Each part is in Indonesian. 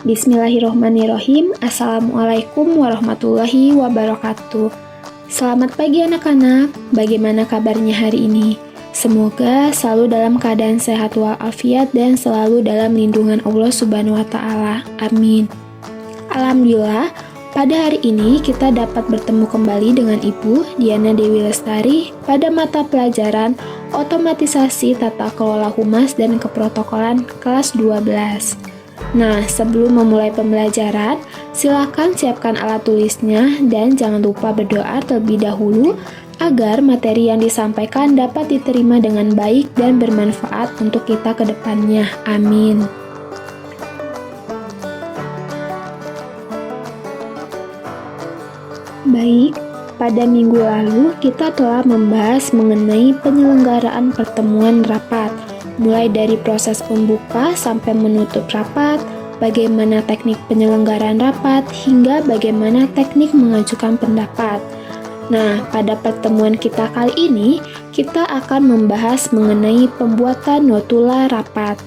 Bismillahirrohmanirrohim. Assalamualaikum warahmatullahi wabarakatuh. Selamat pagi anak-anak, bagaimana kabarnya hari ini? Semoga selalu dalam keadaan sehat walafiat dan selalu dalam lindungan Allah Subhanahu wa Ta'ala. Amin. Alhamdulillah, pada hari ini kita dapat bertemu kembali dengan Ibu Diana Dewi Lestari pada mata pelajaran Otomatisasi Tata Kelola Humas dan Keprotokolan kelas 12. Nah, sebelum memulai pembelajaran, silakan siapkan alat tulisnya dan jangan lupa berdoa terlebih dahulu agar materi yang disampaikan dapat diterima dengan baik dan bermanfaat untuk kita ke depannya. Amin. Baik, pada minggu lalu kita telah membahas mengenai penyelenggaraan pertemuan rapat, mulai dari proses pembuka sampai menutup rapat, bagaimana teknik penyelenggaraan rapat, hingga bagaimana teknik mengajukan pendapat. Nah, pada pertemuan kita kali ini, kita akan membahas mengenai pembuatan notula rapat.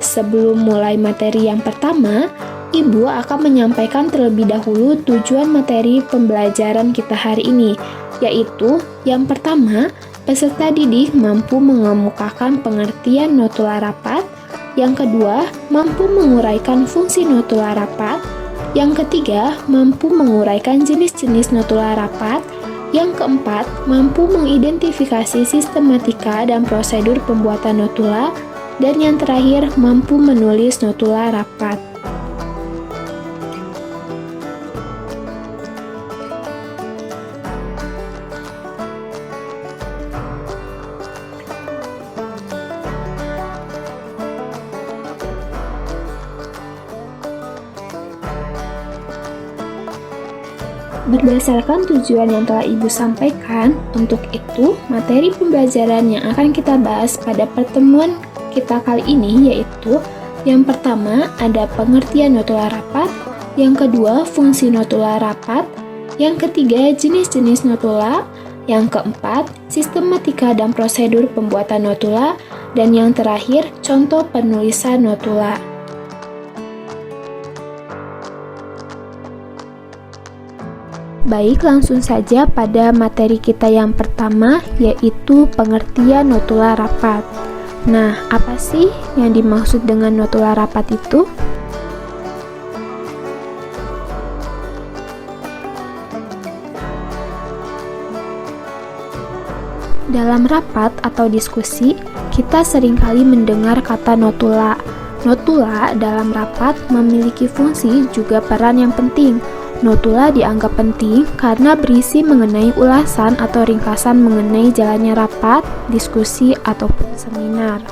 Sebelum mulai materi yang pertama, Ibu akan menyampaikan terlebih dahulu tujuan materi pembelajaran kita hari ini, yaitu yang pertama, peserta didik mampu mengemukakan pengertian notula rapat, yang kedua, mampu menguraikan fungsi notula rapat, yang ketiga, mampu menguraikan jenis-jenis notula rapat, yang keempat, mampu mengidentifikasi sistematika dan prosedur pembuatan notula, dan yang terakhir, mampu menulis notula rapat. Berdasarkan tujuan yang telah Ibu sampaikan, untuk itu materi pembelajaran yang akan kita bahas pada pertemuan kita kali ini yaitu yang pertama ada pengertian notula rapat, yang kedua fungsi notula rapat, yang ketiga jenis-jenis notula, yang keempat sistematika dan prosedur pembuatan notula, dan yang terakhir contoh penulisan notula. Baik, langsung saja pada materi kita yang pertama, yaitu pengertian notula rapat. Nah, apa sih yang dimaksud dengan notula rapat itu? Dalam rapat atau diskusi, kita seringkali mendengar kata notula. Notula dalam rapat memiliki fungsi juga peran yang penting. Notula dianggap penting karena berisi mengenai ulasan atau ringkasan mengenai jalannya rapat, diskusi, ataupun seminar.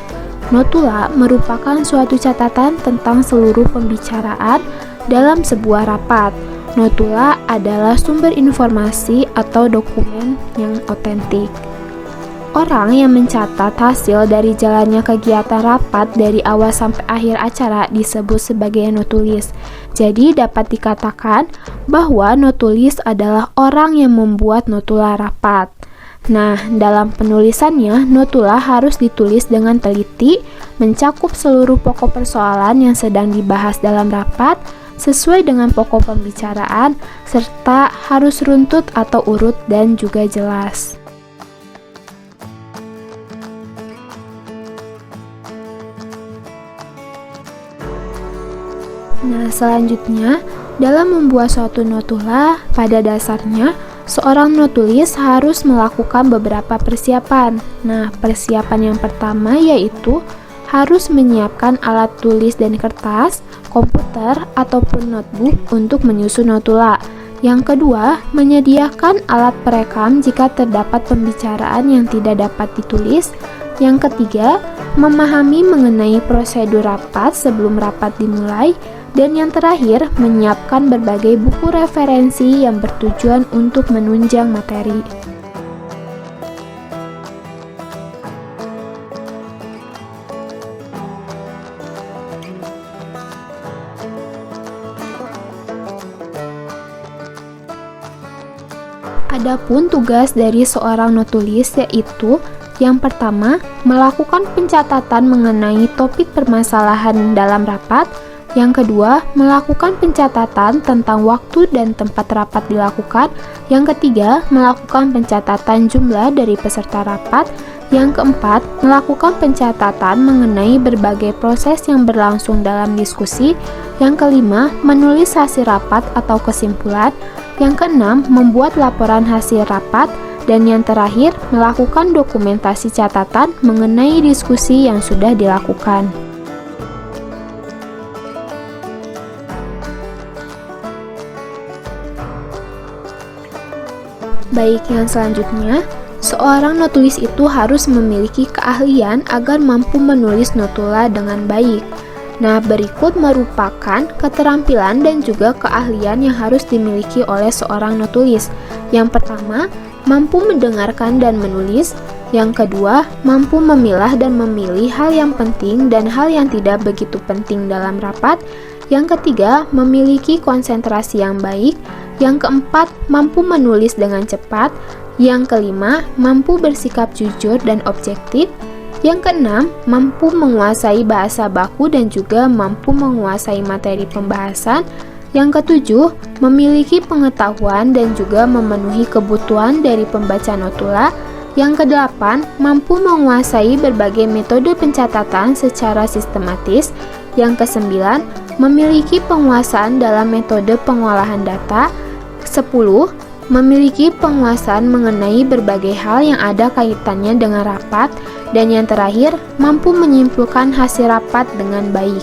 Notula merupakan suatu catatan tentang seluruh pembicaraan dalam sebuah rapat. Notula adalah sumber informasi atau dokumen yang otentik. Orang yang mencatat hasil dari jalannya kegiatan rapat dari awal sampai akhir acara disebut sebagai notulis. Jadi dapat dikatakan bahwa notulis adalah orang yang membuat notula rapat. Nah, dalam penulisannya, notula harus ditulis dengan teliti, mencakup seluruh pokok persoalan yang sedang dibahas dalam rapat, sesuai dengan pokok pembicaraan, serta harus runtut atau urut dan juga jelas. Nah, selanjutnya, dalam membuat suatu notula, pada dasarnya, seorang notulis harus melakukan beberapa persiapan. Nah, persiapan yang pertama yaitu harus menyiapkan alat tulis dan kertas, komputer, ataupun notebook untuk menyusun notula. Yang kedua, menyediakan alat perekam jika terdapat pembicaraan yang tidak dapat ditulis. Yang ketiga, memahami mengenai prosedur rapat sebelum rapat dimulai. Dan yang terakhir, menyiapkan berbagai buku referensi yang bertujuan untuk menunjang materi. Adapun tugas dari seorang notulis yaitu yang pertama, melakukan pencatatan mengenai topik permasalahan dalam rapat. Yang kedua, melakukan pencatatan tentang waktu dan tempat rapat dilakukan. Yang ketiga, melakukan pencatatan jumlah dari peserta rapat. Yang keempat, melakukan pencatatan mengenai berbagai proses yang berlangsung dalam diskusi. Yang kelima, menulis hasil rapat atau kesimpulan. Yang keenam, membuat laporan hasil rapat. Dan yang terakhir, melakukan dokumentasi catatan mengenai diskusi yang sudah dilakukan. Baik, yang selanjutnya, seorang notulis itu harus memiliki keahlian agar mampu menulis notula dengan baik. Nah, berikut merupakan keterampilan dan juga keahlian yang harus dimiliki oleh seorang notulis. Yang pertama, mampu mendengarkan dan menulis. Yang kedua, mampu memilah dan memilih hal yang penting dan hal yang tidak begitu penting dalam rapat. Yang ketiga, memiliki konsentrasi yang baik. Yang keempat, mampu menulis dengan cepat. Yang kelima, mampu bersikap jujur dan objektif. Yang keenam, mampu menguasai bahasa baku dan juga mampu menguasai materi pembahasan. Yang ketujuh, memiliki pengetahuan dan juga memenuhi kebutuhan dari pembaca notula. Yang kedelapan, mampu menguasai berbagai metode pencatatan secara sistematis. Yang kesembilan, memiliki penguasaan dalam metode pengolahan data. 10. Memiliki penguasaan mengenai berbagai hal yang ada kaitannya dengan rapat. Dan yang terakhir, mampu menyimpulkan hasil rapat dengan baik.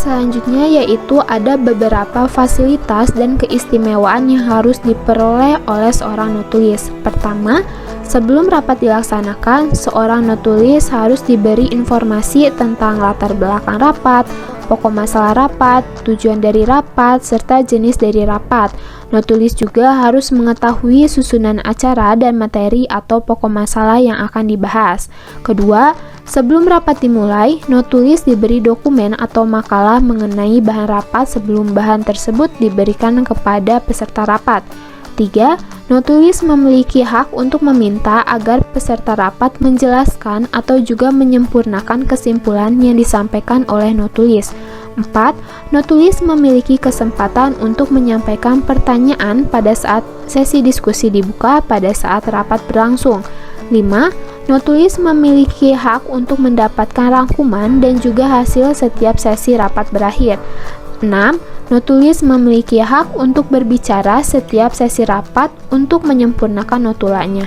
Selanjutnya yaitu ada beberapa fasilitas dan keistimewaan yang harus diperoleh oleh seorang notulis. Pertama, sebelum rapat dilaksanakan, seorang notulis harus diberi informasi tentang latar belakang rapat, pokok masalah rapat, tujuan dari rapat, serta jenis dari rapat. Notulis juga harus mengetahui susunan acara dan materi atau pokok masalah yang akan dibahas. Kedua, sebelum rapat dimulai, notulis diberi dokumen atau makalah mengenai bahan rapat sebelum bahan tersebut diberikan kepada peserta rapat. 3. Notulis memiliki hak untuk meminta agar peserta rapat menjelaskan atau juga menyempurnakan kesimpulan yang disampaikan oleh notulis. 4. Notulis memiliki kesempatan untuk menyampaikan pertanyaan pada saat sesi diskusi dibuka pada saat rapat berlangsung. 5. Notulis memiliki hak untuk mendapatkan rangkuman dan juga hasil setiap sesi rapat berakhir. 6. Notulis memiliki hak untuk berbicara setiap sesi rapat untuk menyempurnakan notulanya.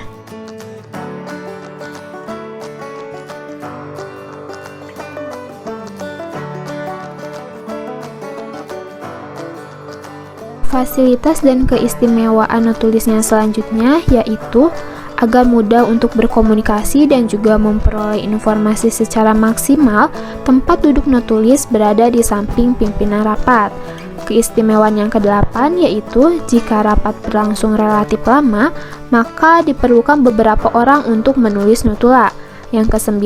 Fasilitas dan keistimewaan notulisnya selanjutnya yaitu agar mudah untuk berkomunikasi dan juga memperoleh informasi secara maksimal, tempat duduk notulis berada di samping pimpinan rapat. Keistimewaan yang ke-8 yaitu jika rapat berlangsung relatif lama, maka diperlukan beberapa orang untuk menulis notula. Yang ke-9,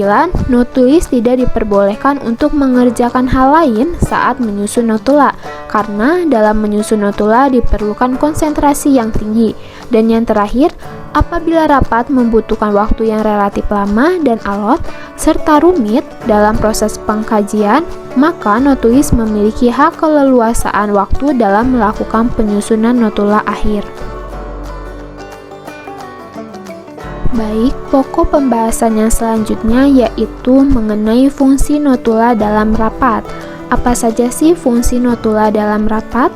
notulis tidak diperbolehkan untuk mengerjakan hal lain saat menyusun notula, karena dalam menyusun notula diperlukan konsentrasi yang tinggi. Dan yang terakhir, apabila rapat membutuhkan waktu yang relatif lama dan alot, serta rumit dalam proses pengkajian, maka notulis memiliki hak keleluasaan waktu dalam melakukan penyusunan notula akhir. Baik, pokok pembahasan yang selanjutnya yaitu mengenai fungsi notula dalam rapat. Apa saja sih fungsi notula dalam rapat?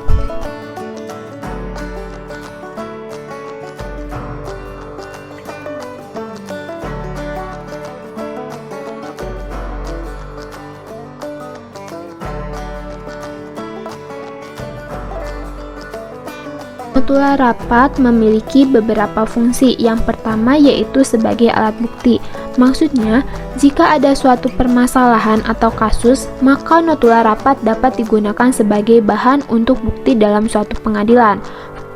Notula rapat memiliki beberapa fungsi. Yang pertama yaitu sebagai alat bukti. Maksudnya, jika ada suatu permasalahan atau kasus, maka notula rapat dapat digunakan sebagai bahan untuk bukti dalam suatu pengadilan.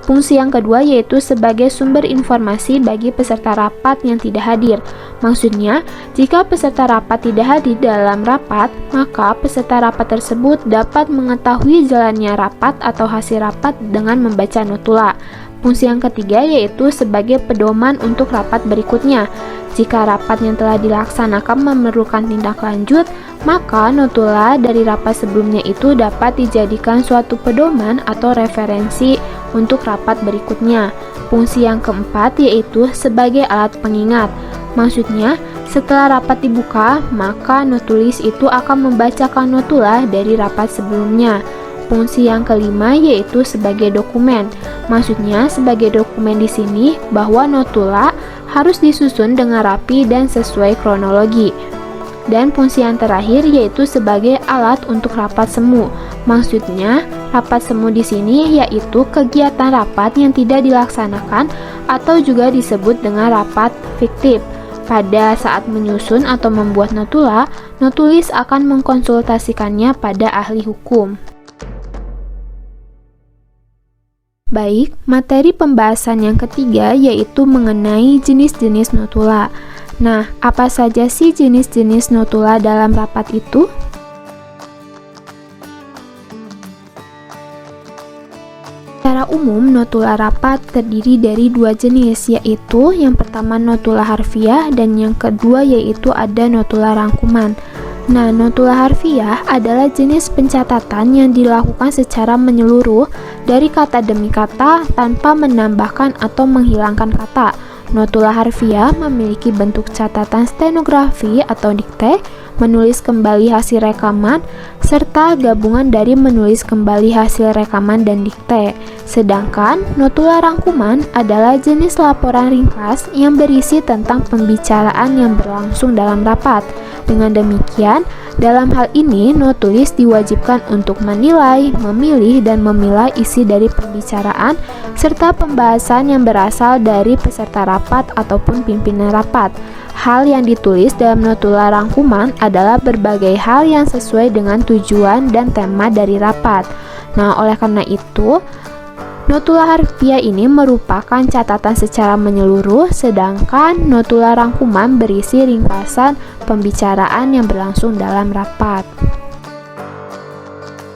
Fungsi yang kedua yaitu sebagai sumber informasi bagi peserta rapat yang tidak hadir. Maksudnya, jika peserta rapat tidak hadir dalam rapat, maka peserta rapat tersebut dapat mengetahui jalannya rapat atau hasil rapat dengan membaca notula. Fungsi yang ketiga yaitu sebagai pedoman untuk rapat berikutnya. Jika rapat yang telah dilaksanakan memerlukan tindak lanjut, maka notula dari rapat sebelumnya itu dapat dijadikan suatu pedoman atau referensi untuk rapat berikutnya. Fungsi yang keempat yaitu sebagai alat pengingat. Maksudnya, setelah rapat dibuka, maka notulis itu akan membacakan notula dari rapat sebelumnya. Fungsi yang kelima yaitu sebagai dokumen. Maksudnya, sebagai dokumen di sini bahwa notula harus disusun dengan rapi dan sesuai kronologi. Dan fungsi yang terakhir yaitu sebagai alat untuk rapat semu. Maksudnya, rapat semu di sini yaitu kegiatan rapat yang tidak dilaksanakan atau juga disebut dengan rapat fiktif. Pada saat menyusun atau membuat notula, notulis akan mengkonsultasikannya pada ahli hukum. Baik, materi pembahasan yang ketiga yaitu mengenai jenis-jenis notula. Nah, apa saja sih jenis-jenis notula dalam rapat itu? Secara umum, notula rapat terdiri dari dua jenis, yaitu yang pertama notula harfiah dan yang kedua yaitu ada notula rangkuman. Nah, notula harfiah adalah jenis pencatatan yang dilakukan secara menyeluruh dari kata demi kata tanpa menambahkan atau menghilangkan kata. Notula harfiah memiliki bentuk catatan stenografi atau dikte, menulis kembali hasil rekaman, serta gabungan dari menulis kembali hasil rekaman dan dikte. Sedangkan notula rangkuman adalah jenis laporan ringkas yang berisi tentang pembicaraan yang berlangsung dalam rapat. Dengan demikian, dalam hal ini notulis diwajibkan untuk menilai, memilih, dan memilah isi dari pembicaraan serta pembahasan yang berasal dari peserta rapat ataupun pimpinan rapat. Hal yang ditulis dalam notula rangkuman adalah berbagai hal yang sesuai dengan tujuan dan tema dari rapat. Nah, oleh karena itu, notula harfiah ini merupakan catatan secara menyeluruh, sedangkan notula rangkuman berisi ringkasan pembicaraan yang berlangsung dalam rapat.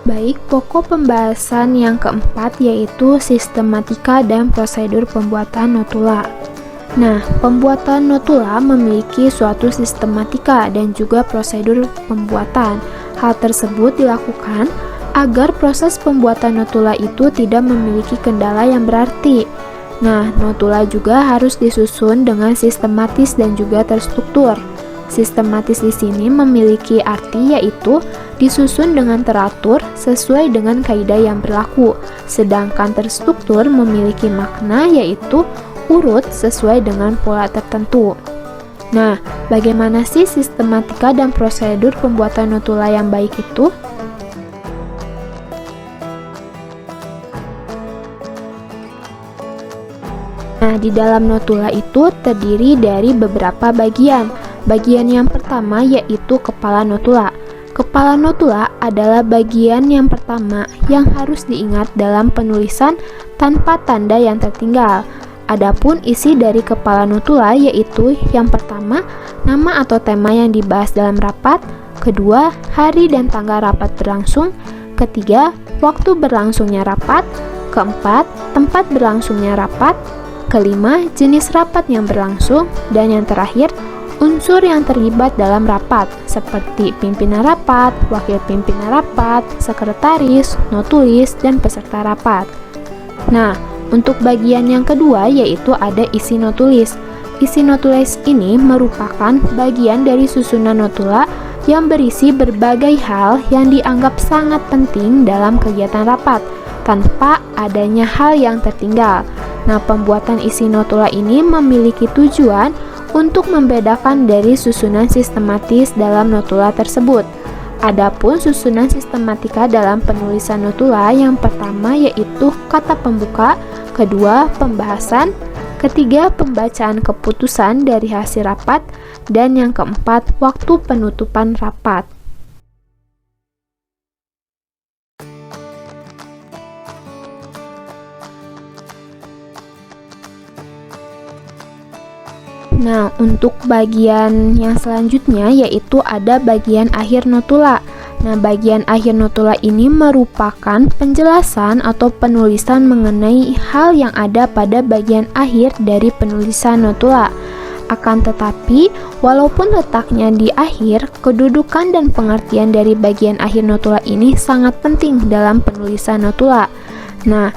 Baik, pokok pembahasan yang keempat yaitu sistematika dan prosedur pembuatan notula. Nah, pembuatan notula memiliki suatu sistematika dan juga prosedur pembuatan. Hal tersebut dilakukan agar proses pembuatan notula itu tidak memiliki kendala yang berarti. Nah, notula juga harus disusun dengan sistematis dan juga terstruktur. Sistematis di sini memiliki arti yaitu disusun dengan teratur sesuai dengan kaidah yang berlaku, sedangkan terstruktur memiliki makna yaitu urut sesuai dengan pola tertentu. Nah, bagaimana sih sistematika dan prosedur pembuatan notula yang baik itu? Nah, di dalam notula itu terdiri dari beberapa bagian. Bagian yang pertama yaitu kepala notula. Kepala notula adalah bagian yang pertama yang harus diingat dalam penulisan tanpa tanda yang tertinggal. Adapun isi dari kepala notula yaitu yang pertama, nama atau tema yang dibahas dalam rapat, kedua, hari dan tanggal rapat berlangsung, ketiga, waktu berlangsungnya rapat, keempat, tempat berlangsungnya rapat, kelima, jenis rapat yang berlangsung, dan yang terakhir, unsur yang terlibat dalam rapat, seperti pimpinan rapat, wakil pimpinan rapat, sekretaris, notulis, dan peserta rapat. Nah, untuk bagian yang kedua yaitu ada isi notulis. Isi notulis ini merupakan bagian dari susunan notula yang berisi berbagai hal yang dianggap sangat penting dalam kegiatan rapat, tanpa adanya hal yang tertinggal. Nah, pembuatan isi notula ini memiliki tujuan untuk membedakan dari susunan sistematis dalam notula tersebut. Adapun susunan sistematika dalam penulisan notula yang pertama yaitu kata pembuka, kedua pembahasan, ketiga pembacaan keputusan dari hasil rapat, dan yang keempat waktu penutupan rapat. Nah, untuk bagian yang selanjutnya yaitu ada bagian akhir notula. Nah, bagian akhir notula ini merupakan penjelasan atau penulisan mengenai hal yang ada pada bagian akhir dari penulisan notula. Akan tetapi, walaupun letaknya di akhir, kedudukan dan pengertian dari bagian akhir notula ini sangat penting dalam penulisan notula. Nah,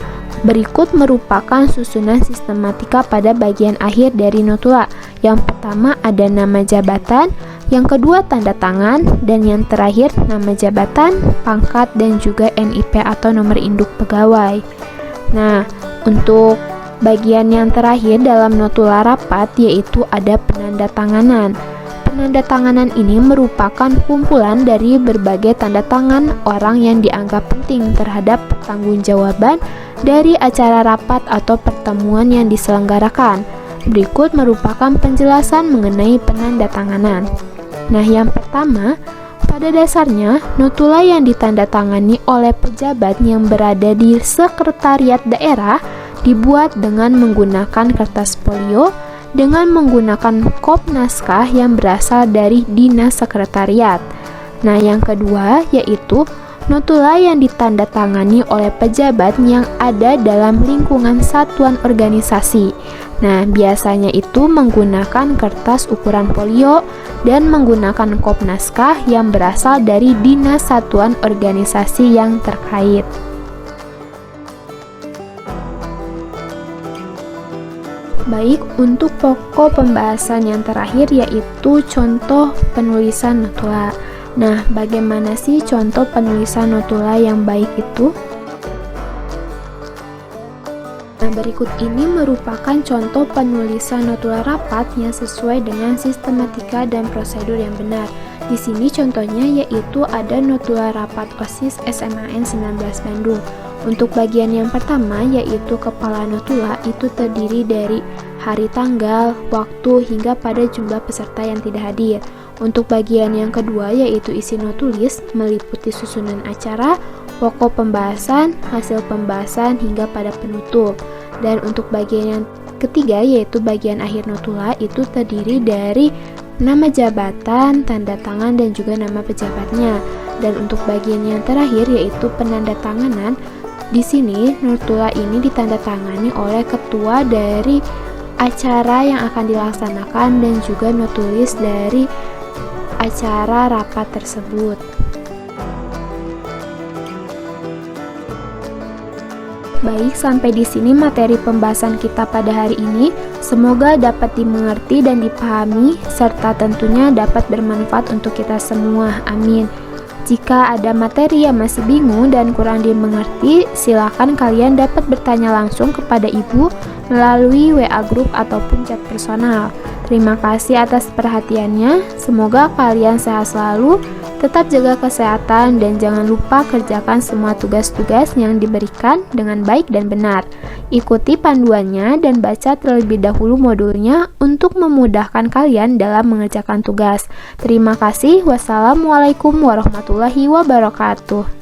berikut merupakan susunan sistematika pada bagian akhir dari notula. Yang pertama ada nama jabatan, yang kedua tanda tangan, dan yang terakhir nama jabatan, pangkat, dan juga NIP atau nomor induk pegawai. Nah, untuk bagian yang terakhir dalam notula rapat yaitu ada penandatanganan. Penandatanganan ini merupakan kumpulan dari berbagai tanda tangan orang yang dianggap penting terhadap pertanggungjawaban dari acara rapat atau pertemuan yang diselenggarakan. Berikut merupakan penjelasan mengenai penandatanganan. Nah, yang pertama, pada dasarnya, notula yang ditandatangani oleh pejabat yang berada di sekretariat daerah dibuat dengan menggunakan kertas folio dengan menggunakan kop naskah yang berasal dari dinas sekretariat. Nah, yang kedua yaitu notula yang ditandatangani oleh pejabat yang ada dalam lingkungan satuan organisasi. Nah, biasanya itu menggunakan kertas ukuran folio dan menggunakan kop naskah yang berasal dari dinas satuan organisasi yang terkait. Baik, untuk pokok pembahasan yang terakhir yaitu contoh penulisan notula. Nah, bagaimana sih contoh penulisan notula yang baik itu? Nah, berikut ini merupakan contoh penulisan notula rapat yang sesuai dengan sistematika dan prosedur yang benar. Di sini contohnya yaitu ada notula rapat OSIS SMAN 19 Bandung. Untuk bagian yang pertama yaitu kepala notula itu terdiri dari hari, tanggal, waktu, hingga pada jumlah peserta yang tidak hadir. Untuk bagian yang kedua yaitu isi notulis meliputi susunan acara, pokok pembahasan, hasil pembahasan, hingga pada penutup. Dan untuk bagian yang ketiga yaitu bagian akhir notula itu terdiri dari nama jabatan, tanda tangan, dan juga nama pejabatnya. Dan untuk bagian yang terakhir yaitu penandatanganan, di sini notula ini ditandatangani oleh ketua dari acara yang akan dilaksanakan dan juga notulis dari acara rapat tersebut. Baik, sampai di sini materi pembahasan kita pada hari ini. Semoga dapat dimengerti dan dipahami, serta tentunya dapat bermanfaat untuk kita semua. Amin. Jika ada materi yang masih bingung dan kurang dimengerti, silakan kalian dapat bertanya langsung kepada Ibu melalui WA grup ataupun chat personal. Terima kasih atas perhatiannya. Semoga kalian sehat selalu, tetap jaga kesehatan, dan jangan lupa kerjakan semua tugas-tugas yang diberikan dengan baik dan benar. Ikuti panduannya dan baca terlebih dahulu modulnya untuk memudahkan kalian dalam mengerjakan tugas. Terima kasih. Wassalamualaikum warahmatullahi wabarakatuh.